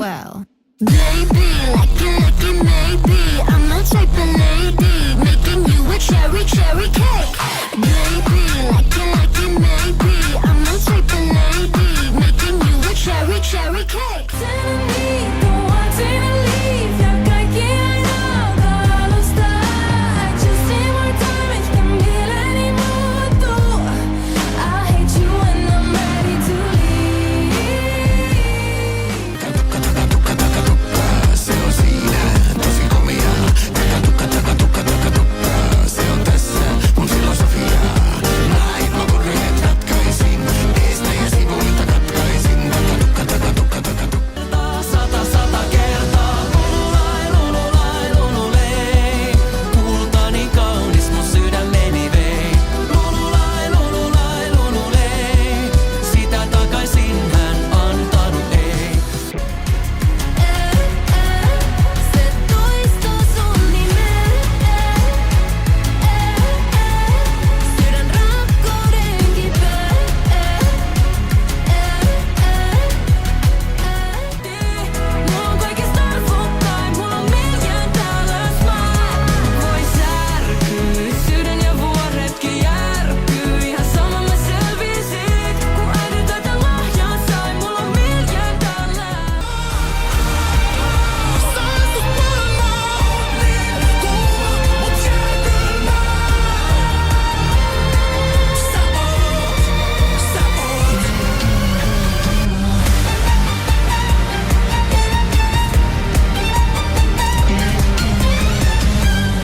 well. Baby, like it, maybe. I'm the type of lady making you a cherry cake. Baby, like it, maybe.